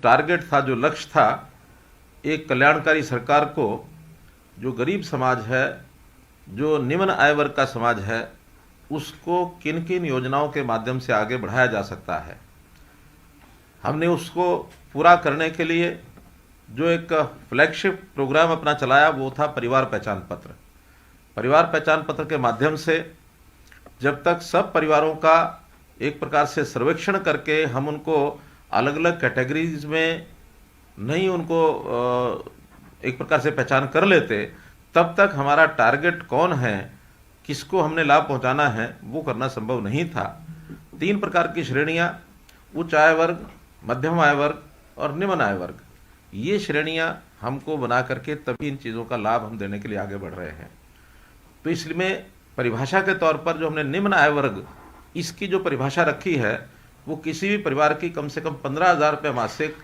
Target था, जो लक्ष्य था, एक कल्याणकारी सरकार को जो गरीब समाज है, जो निम्न आय वर्ग का समाज है, उसको किन किन योजनाओं के माध्यम से आगे बढ़ाया जा सकता है। हमने उसको पूरा करने के लिए जो एक फ्लैगशिप प्रोग्राम अपना चलाया वो था परिवार पहचान पत्र। परिवार पहचान पत्र के माध्यम से जब तक सब परिवारों का एक प्रकार से सर्वेक्षण करके हम उनको अलग अलग कैटेगरीज में नहीं उनको एक प्रकार से पहचान कर लेते, तब तक हमारा टारगेट कौन है, किसको हमने लाभ पहुंचाना है, वो करना संभव नहीं था। 3 प्रकार की श्रेणियां, उच्च आय वर्ग, मध्यम आय वर्ग और निम्न आय वर्ग, ये श्रेणियां हमको बना करके तभी इन चीज़ों का लाभ हम देने के लिए आगे बढ़ रहे हैं। तो इसलिए परिभाषा के तौर पर जो हमने निम्न आय वर्ग, इसकी जो परिभाषा रखी है वो किसी भी परिवार की कम से कम 15,000 रुपये मासिक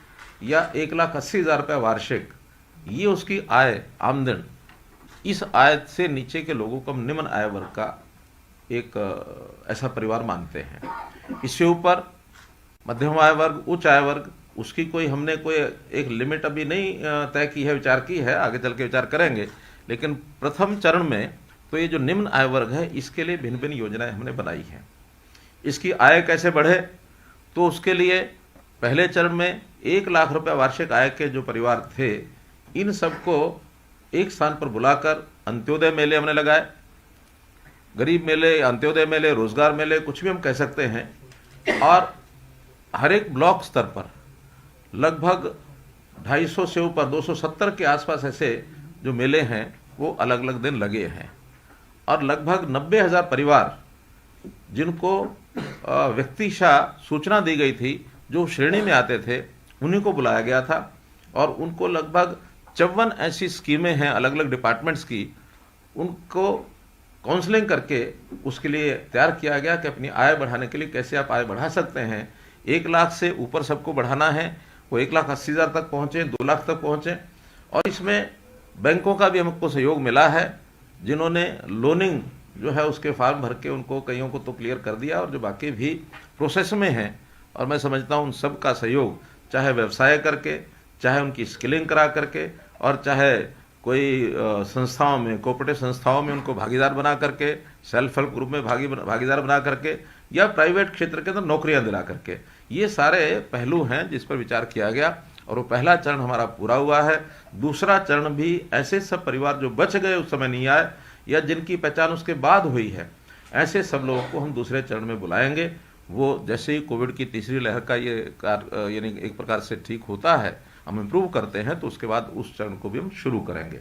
या 1,80,000 रुपये वार्षिक, ये उसकी आय आमदन, इस आय से नीचे के लोगों को हम निम्न आय वर्ग का एक ऐसा परिवार मानते हैं। इससे ऊपर मध्यम आय वर्ग, उच्च आय वर्ग, उसकी हमने कोई एक लिमिट अभी नहीं तय की है, विचार की है, आगे चल के विचार करेंगे। लेकिन प्रथम चरण में तो ये जो निम्न आय वर्ग है, इसके लिए भिन्न भिन्न योजनाएं हमने बनाई हैं। इसकी आय कैसे बढ़े, तो उसके लिए पहले चरण में 1 लाख रुपये वार्षिक आय के जो परिवार थे, इन सबको एक स्थान पर बुलाकर अंत्योदय मेले हमने लगाए। गरीब मेले, अंत्योदय मेले, रोजगार मेले, कुछ भी हम कह सकते हैं। और हर एक ब्लॉक स्तर पर लगभग 250 से ऊपर 270 के आसपास ऐसे जो मेले हैं वो अलग अलग दिन लगे हैं। और लगभग 90,000 परिवार जिनको व्यक्तिशः सूचना दी गई थी, जो श्रेणी में आते थे, उन्हीं को बुलाया गया था। और उनको लगभग 54 ऐसी स्कीमें हैं अलग अलग डिपार्टमेंट्स की, उनको काउंसलिंग करके उसके लिए तैयार किया गया कि अपनी आय बढ़ाने के लिए कैसे आप आय बढ़ा सकते हैं। 1 लाख से ऊपर सबको बढ़ाना है, वो 1,80,000 तक पहुँचे, 2 लाख तक पहुँचे। और इसमें बैंकों का भी हमको सहयोग मिला है, जिन्होंने लोनिंग जो है उसके फॉर्म भर के उनको कईयों को तो क्लियर कर दिया, और जो बाकी भी प्रोसेस में हैं। और मैं समझता हूँ उन सब का सहयोग, चाहे व्यवसाय करके, चाहे उनकी स्किलिंग करा करके, और चाहे कोई संस्थाओं में, कोऑपरेटिव संस्थाओं में उनको भागीदार बना करके, सेल्फ हेल्प ग्रुप में भागीदार बना करके, या प्राइवेट क्षेत्र के अंदर नौकरियां दिला करके, ये सारे पहलू हैं जिस पर विचार किया गया। और वो पहला चरण हमारा पूरा हुआ है। दूसरा चरण भी ऐसे सब परिवार जो बच गए उस समय नहीं आए, या जिनकी पहचान उसके बाद हुई है, ऐसे सब लोगों को हम दूसरे चरण में बुलाएंगे। वो जैसे ही कोविड की तीसरी लहर का ये यानी एक प्रकार से ठीक होता है, हम इम्प्रूव करते हैं, तो उसके बाद उस चरण को भी हम शुरू करेंगे।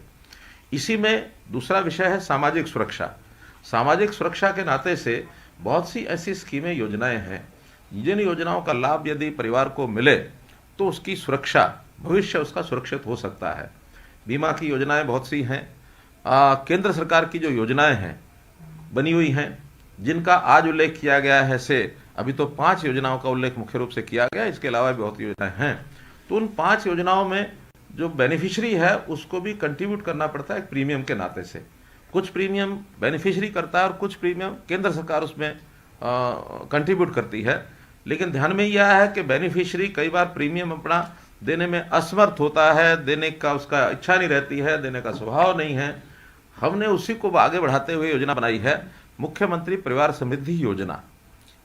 इसी में दूसरा विषय है सामाजिक सुरक्षा। सामाजिक सुरक्षा के नाते से बहुत सी ऐसी स्कीमें, योजनाएं हैं, जिन योजनाओं का लाभ यदि परिवार को मिले तो उसकी सुरक्षा, भविष्य उसका सुरक्षित हो सकता है। बीमा की योजनाएं बहुत सी हैं। केंद्र सरकार की जो योजनाएं हैं बनी हुई हैं, जिनका आज उल्लेख किया गया है, से अभी तो 5 योजनाओं का उल्लेख मुख्य रूप से किया गया, इसके अलावा भी बहुत योजनाएं हैं। तो उन 5 योजनाओं में जो बेनिफिशियरी है उसको भी कंट्रीब्यूट करना पड़ता है एक प्रीमियम के नाते से। कुछ प्रीमियम बेनिफिशियरी करता है और कुछ प्रीमियम केंद्र सरकार उसमें कंट्रीब्यूट करती है। लेकिन ध्यान में यह है कि बेनिफिशियरी कई बार प्रीमियम अपना देने में असमर्थ होता है, देने का उसका इच्छा नहीं रहती है, देने का स्वभाव नहीं है। हमने उसी को आगे बढ़ाते हुए योजना बनाई है, मुख्यमंत्री परिवार समृद्धि योजना।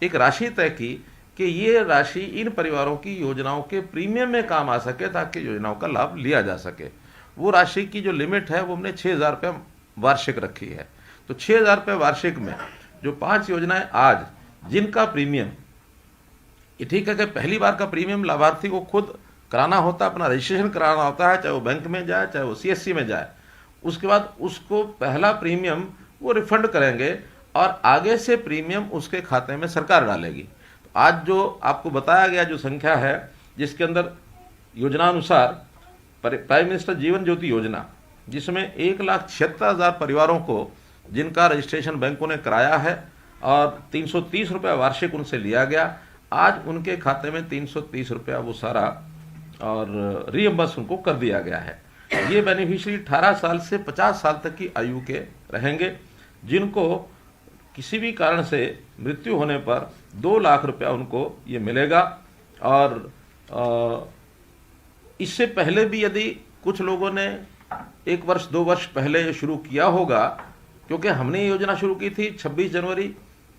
एक राशि तय की कि ये राशि इन परिवारों की योजनाओं के प्रीमियम में काम आ सके, ताकि योजनाओं का लाभ लिया जा सके। वो राशि की जो लिमिट है वो हमने 6,000 रुपये वार्षिक रखी है। तो 6,000 रुपये वार्षिक में जो 5 योजनाएं आज जिनका प्रीमियम, ये ठीक है कि पहली बार का प्रीमियम लाभार्थी को खुद कराना होता है, अपना रजिस्ट्रेशन कराना होता है, चाहे वो बैंक में जाए, चाहे वो CSC में जाए। उसके बाद उसको पहला प्रीमियम वो रिफंड करेंगे और आगे से प्रीमियम उसके खाते में सरकार डालेगी। तो आज जो आपको बताया गया जो संख्या है, जिसके अंदर योजनानुसार प्राइम मिनिस्टर जीवन ज्योति योजना, जिसमें 1,76,000 परिवारों को जिनका रजिस्ट्रेशन बैंकों ने कराया है और 330 रुपये वार्षिक उनसे लिया गया, आज उनके खाते में 330 रुपया वो सारा और रीएम्बर्स उनको कर दिया गया है। ये बेनिफिशियरी 18 साल से 50 साल तक की आयु के रहेंगे, जिनको किसी भी कारण से मृत्यु होने पर 2 लाख रुपया उनको ये मिलेगा। और इससे पहले भी यदि कुछ लोगों ने 1 वर्ष 2 वर्ष पहले ये शुरू किया होगा, क्योंकि हमने ये योजना शुरू की थी 26 जनवरी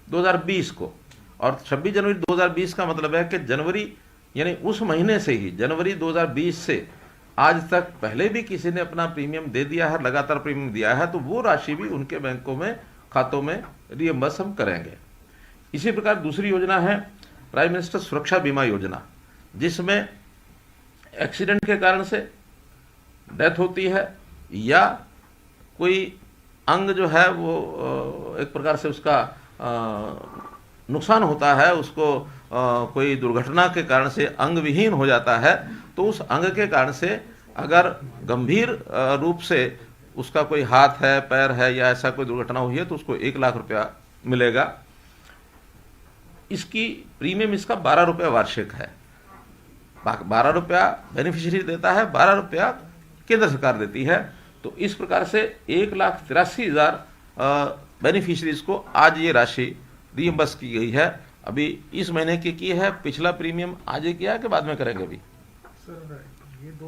2020 को, और 26 जनवरी 2020 का मतलब है कि जनवरी यानी उस महीने से ही, जनवरी 2020 से आज तक पहले भी किसी ने अपना प्रीमियम दे दिया है, लगातार प्रीमियम दिया है, तो वो राशि भी उनके बैंकों में खातों में रियम्बर्स हम करेंगे। इसी प्रकार दूसरी योजना है प्राइम मिनिस्टर सुरक्षा बीमा योजना, जिसमें एक्सीडेंट के कारण से डेथ होती है या कोई अंग जो है वो एक प्रकार से उसका नुकसान होता है, उसको कोई दुर्घटना के कारण से अंग विहीन हो जाता है, तो उस अंग के कारण से अगर गंभीर रूप से उसका कोई हाथ है, पैर है या ऐसा कोई दुर्घटना हुई है तो उसको 1 लाख रुपया मिलेगा। इसकी प्रीमियम इसका 12 रुपया वार्षिक है। 12 रुपया बेनिफिशियरी देता है, 12 रुपया केंद्र सरकार देती है। तो इस प्रकार से 1,83,000 बेनिफिशरीज को आज ये राशि रियम्बर्स की गई है। अभी इस महीने की है, पिछला प्रीमियम आज ही किया है कि बाद में करेंगे? अभी सर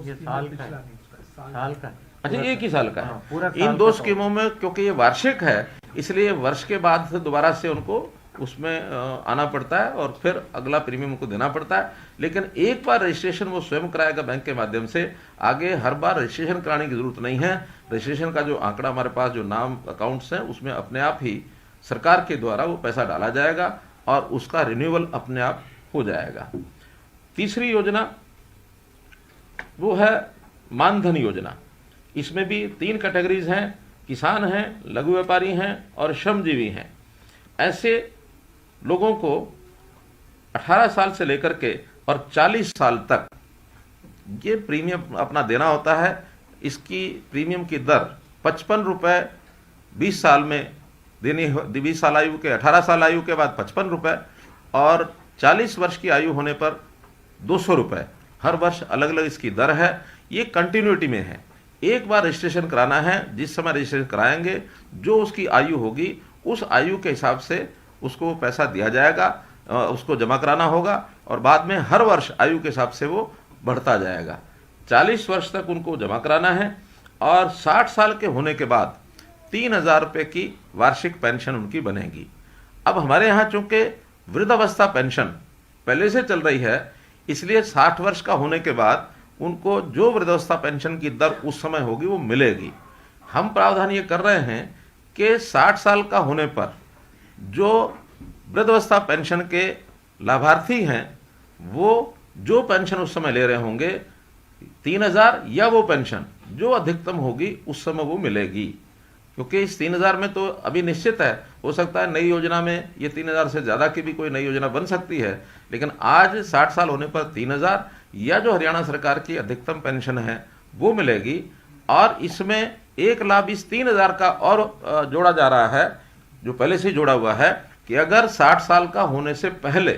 ये साल का अच्छा, एक ही साल का है। पूरा इन 2 स्कीमों में क्योंकि ये वार्षिक है, इसलिए वर्ष के बाद दोबारा से उनको उसमें आना पड़ता है और फिर अगला प्रीमियम उनको देना पड़ता है। लेकिन एक बार रजिस्ट्रेशन वो स्वयं कराएगा बैंक के माध्यम से, आगे हर बार रजिस्ट्रेशन कराने की जरूरत नहीं है। रजिस्ट्रेशन का जो आंकड़ा हमारे पास जो नाम अकाउंट्स हैं उसमें अपने आप ही सरकार के द्वारा वो पैसा डाला जाएगा और उसका रिन्यूअल अपने आप हो जाएगा। तीसरी योजना वो है मानधन योजना। इसमें भी 3 कैटेगरीज हैं, किसान हैं, लघु व्यापारी हैं और श्रमजीवी हैं। ऐसे लोगों को 18 साल से लेकर के और 40 साल तक ये प्रीमियम अपना देना होता है। इसकी प्रीमियम की दर 55 रुपए 20 साल में देनी, 20 साल आयु के, 18 साल आयु के बाद 55 रुपए और 40 वर्ष की आयु होने पर 200 रुपए। हर वर्ष अलग अलग इसकी दर है। ये कंटिन्यूटी में है। एक बार रजिस्ट्रेशन कराना है, जिस समय रजिस्ट्रेशन कराएंगे जो उसकी आयु होगी उस आयु के हिसाब से उसको पैसा दिया जाएगा, उसको जमा कराना होगा और बाद में हर वर्ष आयु के हिसाब से वो बढ़ता जाएगा। 40 वर्ष तक उनको जमा कराना है और 60 साल के होने के बाद 3,000 रुपये की वार्षिक पेंशन उनकी बनेगी। अब हमारे यहाँ चूंकि वृद्धावस्था पेंशन पहले से चल रही है, इसलिए 60 वर्ष का होने के बाद उनको जो वृद्धावस्था पेंशन की दर उस समय होगी वो मिलेगी। हम प्रावधान ये कर रहे हैं कि 60 साल का होने पर जो वृद्धावस्था पेंशन के लाभार्थी हैं वो जो पेंशन उस समय ले रहे होंगे 3,000 या वो पेंशन जो अधिकतम होगी उस समय वो मिलेगी। क्योंकि इस 3,000 में तो अभी निश्चित है, हो सकता है नई योजना में ये 3,000 से ज़्यादा की भी कोई नई योजना बन सकती है, लेकिन आज 60 साल होने पर 3,000 या जो हरियाणा सरकार की अधिकतम पेंशन है वो मिलेगी। और इसमें एक लाभ इस 3,000 का और जोड़ा जा रहा है, जो पहले से जोड़ा हुआ है, कि अगर 60 साल का होने से पहले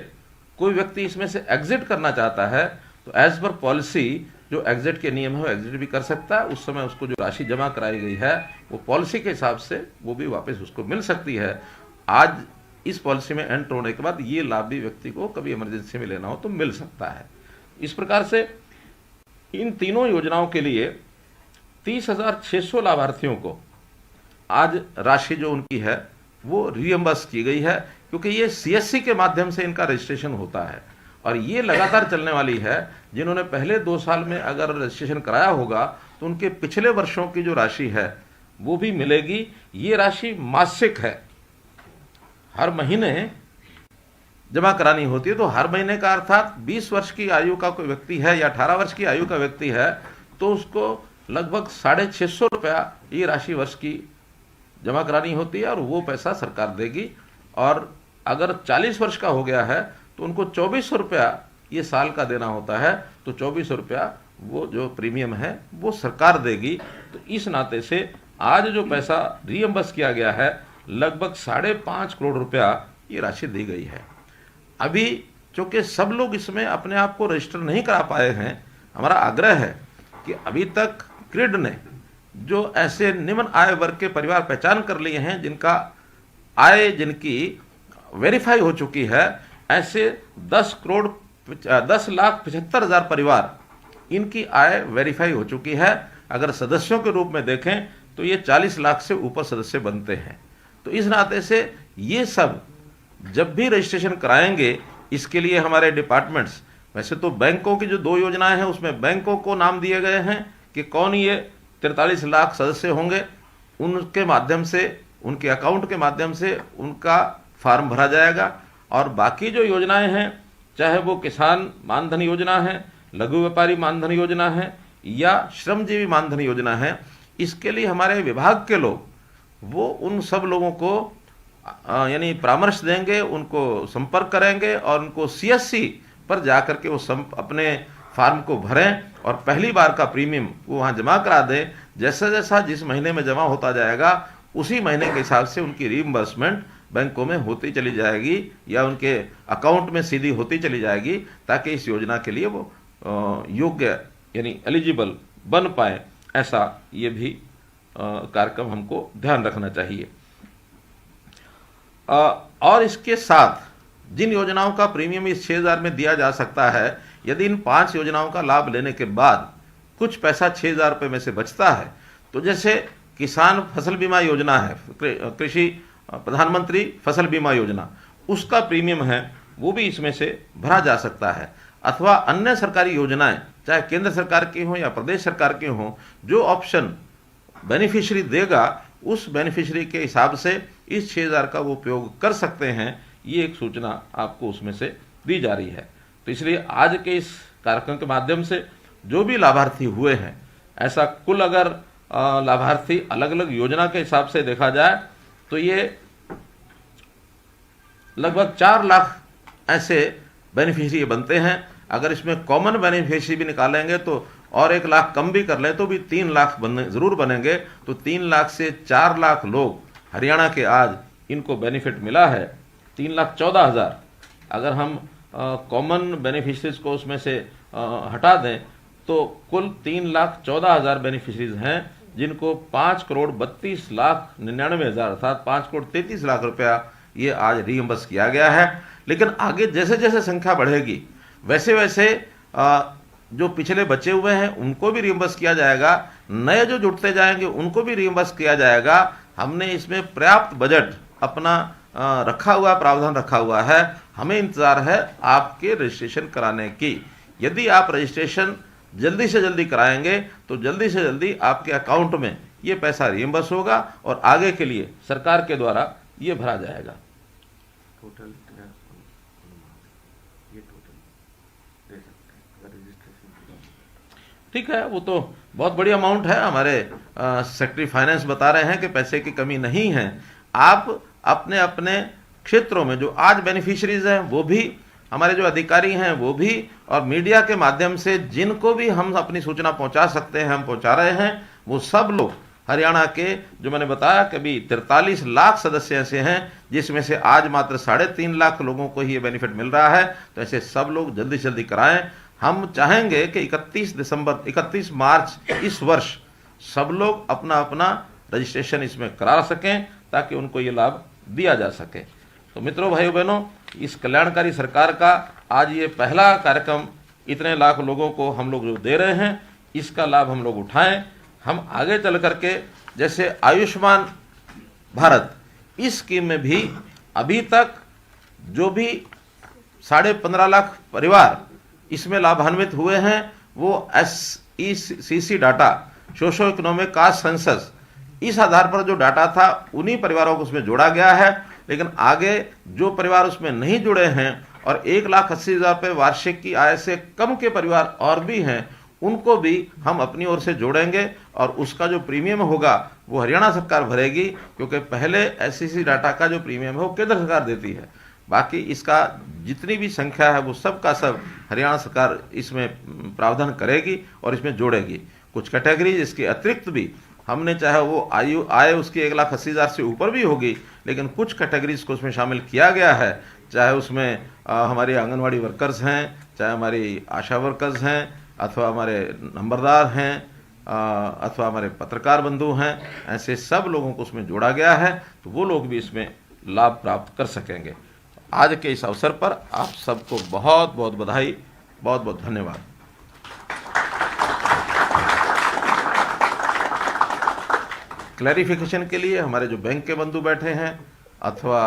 कोई व्यक्ति इसमें से एग्जिट करना चाहता है तो एज पर पॉलिसी जो एग्जिट के नियम है वो एग्जिट भी कर सकता है। उस समय उसको जो राशि जमा कराई गई है वो पॉलिसी के हिसाब से वो भी वापस उसको मिल सकती है। आज इस पॉलिसी में एंटर होने के बाद ये लाभ भी व्यक्ति को कभी इमरजेंसी में लेना हो तो मिल सकता है। इस प्रकार से इन तीनों योजनाओं के लिए 30,600 लाभार्थियों को आज राशि जो उनकी है वो रियम्बर्स की गई है, क्योंकि ये सीएससी के माध्यम से इनका रजिस्ट्रेशन होता है और ये लगातार चलने वाली है। जिन्होंने पहले 2 साल में अगर रजिस्ट्रेशन कराया होगा तो उनके पिछले वर्षों की जो राशि है वो भी मिलेगी। ये राशि मासिक है, हर महीने जमा करानी होती है। तो हर महीने का अर्थात 20 वर्ष की आयु का कोई व्यक्ति है या 18 वर्ष की आयु का व्यक्ति है तो उसको लगभग 650 रुपया ये राशि वर्ष की जमा करानी होती है और वो पैसा सरकार देगी। और अगर 40 वर्ष का हो गया है तो उनको 2400 रुपया ये साल का देना होता है, तो 2400 रुपया वो जो प्रीमियम है वो सरकार देगी। तो इस नाते से आज जो पैसा रियम्बर्स किया गया है लगभग 5.5 करोड़ रुपया ये राशि दी गई है। अभी चूंकि सब लोग इसमें अपने आप को रजिस्टर नहीं करा पाए हैं, हमारा आग्रह है कि अभी तक क्रिड ने जो ऐसे निम्न आय वर्ग के परिवार पहचान कर लिए हैं जिनका आय जिनकी वेरीफाई हो चुकी है, ऐसे 10,75,000 परिवार इनकी आय वेरीफाई हो चुकी है। अगर सदस्यों के रूप में देखें तो ये 40 लाख से ऊपर सदस्य बनते हैं। तो इस नाते से ये सब जब भी रजिस्ट्रेशन कराएंगे, इसके लिए हमारे डिपार्टमेंट्स, वैसे तो बैंकों की जो 2 योजनाएं हैं उसमें बैंकों को नाम दिए गए हैं कि कौन ये 43 लाख सदस्य होंगे, उनके माध्यम से, उनके अकाउंट के माध्यम से उनका फार्म भरा जाएगा। और बाकी जो योजनाएं हैं, चाहे वो किसान मानधन योजना है, लघु व्यापारी मानधन योजना है या श्रमजीवी मानधन योजना है, इसके लिए हमारे विभाग के लोग वो उन सब लोगों को यानी परामर्श देंगे, उनको संपर्क करेंगे और उनको CSC पर जाकर के वो अपने फार्म को भरें और पहली बार का प्रीमियम वो वहाँ जमा करा दें। जैसा जैसा जिस महीने में जमा होता जाएगा उसी महीने के हिसाब से उनकी रीइंबर्समेंट बैंकों में होती चली जाएगी या उनके अकाउंट में सीधी होती चली जाएगी, ताकि इस योजना के लिए वो योग्य यानी एलिजिबल बन पाए। ऐसा ये भी कार्यक्रम हमको ध्यान रखना चाहिए। और इसके साथ जिन योजनाओं का प्रीमियम इस 6000 में दिया जा सकता है, यदि इन 5 योजनाओं का लाभ लेने के बाद कुछ पैसा 6000 रुपये में से बचता है, तो जैसे किसान फसल बीमा योजना है, कृषि प्रधानमंत्री फसल बीमा योजना, उसका प्रीमियम है वो भी इसमें से भरा जा सकता है। अथवा अन्य सरकारी योजनाएं, चाहे केंद्र सरकार की हो या प्रदेश सरकार की हो, जो ऑप्शन बेनिफिशियरी देगा उस बेनिफिशियरी के हिसाब से इस 6000 का वो उपयोग कर सकते हैं। ये एक सूचना आपको उसमें से दी जा रही है। तो इसलिए आज के इस कार्यक्रम के माध्यम से जो भी लाभार्थी हुए हैं, ऐसा कुल अगर लाभार्थी अलग अलग योजना के हिसाब से देखा जाए तो ये लगभग 4 लाख ऐसे बेनिफिशियरी बनते हैं। अगर इसमें कॉमन बेनिफिशियरी भी निकालेंगे तो और 1 लाख कम भी कर लें तो भी 3 लाख जरूर बनेंगे। तो 3 लाख से 4 लाख लोग हरियाणा के आज इनको बेनिफिट मिला है। 3,14,000 अगर हम कॉमन बेनिफिशरीज को उसमें से हटा दें तो कुल 3,14,000 बेनिफिशरीज हैं जिनको 5,32,99,000 अर्थात 5,33,00,000 रुपया ये आज रीइंबर्स किया गया है। लेकिन आगे जैसे जैसे संख्या बढ़ेगी वैसे वैसे जो पिछले बचे हुए हैं उनको भी रीइंबर्स किया जाएगा, नए जो जुड़ते जाएंगे उनको भी रीइंबर्स किया जाएगा। हमने इसमें पर्याप्त बजट अपना रखा हुआ, प्रावधान रखा हुआ है। हमें इंतजार है आपके रजिस्ट्रेशन कराने की। यदि आप रजिस्ट्रेशन जल्दी से जल्दी कराएंगे तो जल्दी से जल्दी आपके अकाउंट में ये पैसा रीइंबर्स होगा और आगे के लिए सरकार के द्वारा ये भरा जाएगा। टोटल ये टोटल दे सकते हैं अगर रजिस्ट्रेशन। ठीक है, वो तो बहुत बड़ी अमाउंट है। हमारे सेक्रेटरी फाइनेंस बता रहे हैं कि पैसे की कमी नहीं है। आप अपने अपने क्षेत्रों में जो आज बेनिफिशरीज हैं वो भी, हमारे जो अधिकारी हैं वो भी, और मीडिया के माध्यम से जिनको भी हम अपनी सूचना पहुंचा सकते हैं हम पहुंचा रहे हैं। वो सब लोग हरियाणा के, जो मैंने बताया कि अभी 43 लाख सदस्य ऐसे हैं जिसमें से आज मात्र 3.5 लाख लोगों को ही ये बेनिफिट मिल रहा है। तो ऐसे सब लोग जल्दी से जल्दी कराएं। हम चाहेंगे कि 31 मार्च इस वर्ष सब लोग अपना अपना रजिस्ट्रेशन इसमें करा सकें ताकि उनको ये लाभ दिया जा सके। तो मित्रों, भाइयों बहनों, इस कल्याणकारी सरकार का आज ये पहला कार्यक्रम इतने लाख लोगों को हम लोग जो दे रहे हैं, इसका लाभ हम लोग उठाएं। हम आगे चल करके जैसे आयुष्मान भारत इस स्कीम में भी अभी तक जो भी 15.5 लाख परिवार इसमें लाभान्वित हुए हैं वो SECC data, socio economic caste census, इस आधार पर जो डाटा था उन्हीं परिवारों को उसमें जोड़ा गया है। लेकिन आगे जो परिवार उसमें नहीं जुड़े हैं और 1,80,000 रुपये वार्षिक की आय से कम के परिवार और भी हैं, उनको भी हम अपनी ओर से जोड़ेंगे और उसका जो प्रीमियम होगा वो हरियाणा सरकार भरेगी, क्योंकि पहले SEC डाटा का जो प्रीमियम है वो केंद्र सरकार देती है। बाकी इसका जितनी भी संख्या है वो सब का सब हरियाणा सरकार इसमें प्रावधान करेगी और इसमें जोड़ेगी। कुछ कैटेगरीज इसके अतिरिक्त भी हमने, चाहे वो आय उसकी 1,80,000 से ऊपर भी होगी, लेकिन कुछ कैटेगरीज को उसमें शामिल किया गया है। चाहे उसमें हमारी आंगनवाड़ी वर्कर्स हैं, चाहे हमारी आशा वर्कर्स हैं, अथवा हमारे नंबरदार हैं, अथवा हमारे पत्रकार बंधु हैं, ऐसे सब लोगों को उसमें जोड़ा गया है। तो वो लोग भी इसमें लाभ प्राप्त कर सकेंगे। आज के इस अवसर पर आप सबको बहुत बहुत बधाई, बहुत बहुत धन्यवाद। क्लैरिफिकेशन के लिए हमारे जो बैंक के बंधु बैठे हैं अथवा